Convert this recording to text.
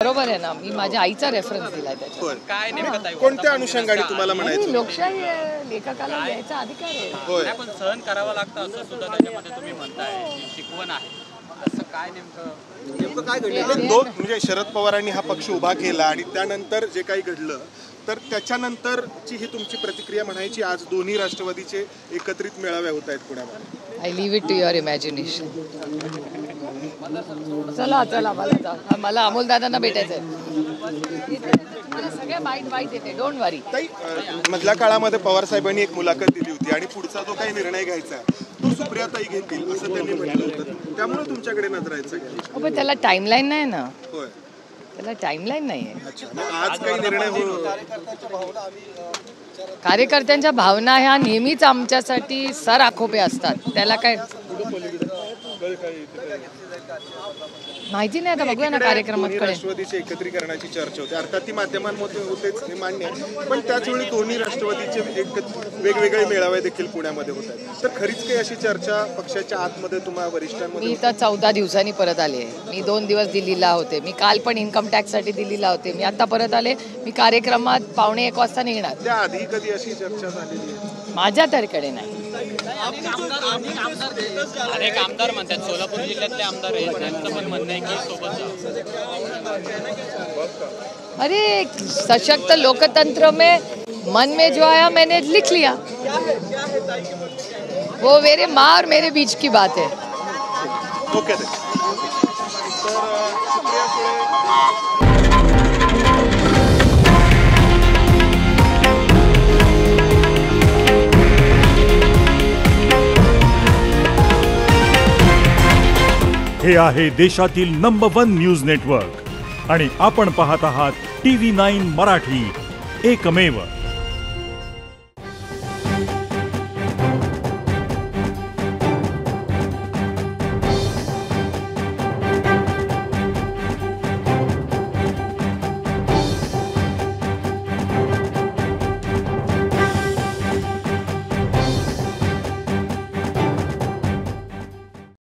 बरोबर आहे ना, मी माझ्या आईचा रेफरन्स दिलाय त्याच्यात. काय नेमकं ताई कोणत्या अनुषंगाने तुम्हाला म्हणायचं? लोकशाही आहे, लेखकाला लिहायचा अधिकार आहे. होय. पण सहन करावं लागतं असं सुद्धा त्याच्यामध्ये तुम्ही म्हणताय, ही शिकवण आहे. असं काय नेमकं काय घडलं? दोन म्हणजे शरद पवारांनी हा पक्ष उभा केला आणि त्यानंतर जे काही घडलं तर त्याच्यानंतरची ही तुमची प्रतिक्रिया म्हणायची. आज दोन्ही राष्ट्रवादीचे एकत्रित मेळावे होत आहेत पुण्यामध्ये. I leave it to your imagination. चला चला मला अमोल दादांना भेटायचंय. मला सगळ्या वाईट येते, डोंट वरी. ताई, मधल्या काळामध्ये पवार साहेबांनी एक मुलाखत दिली होती आणि पुढचा जो काही निर्णय घ्यायचा तो सुप्रियाताई घेतील असं त्यांनी म्हटलं होतं. त्यामुळे तुमच्याकडे नजरायचं हो, पण त्याला टाइमलाईन नाही ना. होय. त्याला टाइमलाईन नाहीये. आज काही निर्णय होईल? कार्यकर्त्यांच्या भावना ह्या नेहमीच आमच्यासाठी सर आखोपे असतात. त्याला काय माहिती नाही. आता बघूया ना कार्यक्रमात कळेल. राष्ट्रवादीच्या एकत्रीकरणाची चर्चा होते, अर्थात ती माध्यमांमध्ये होतेच, हे मान्य आहे. पण त्याचवेळी दोन्ही राष्ट्रवादीचे वेगवेगळे मेळावे देखील पुण्यामध्ये होत आहेत. तर खरीच काही अशी चर्चा पक्षाच्या आतमध्ये तुम्हाला वरिष्ठांमध्ये? मी तर 14 दिवसांनी परत आले. मी 2 दिवस दिल्लीला होते. मी काल पण इन्कम टॅक्ससाठी दिल्लीला होते. मी आता परत आले. मी कार्यक्रमात 1:15 वाजता निघणार. त्याआधी कधी अशी चर्चा झालेली आहे? माझ्या तर्कडे नाही. अनेक आमदार म्हणतात, सोलापूर जिल्ह्यातले आमदार आहेत, त्यांचं पण म्हणणं आहे की सोबत अरे सशक्त लोकतंत्र में मन में जो आया मैंने लिख लिया. वो मेरे माँ और मेरे बीच की बात है. ओके. हे आहे देशातील नंबर 1 न्यूज नेटवर्क आणि आपण पाहत आहात TV9 मराठी, एकमेव.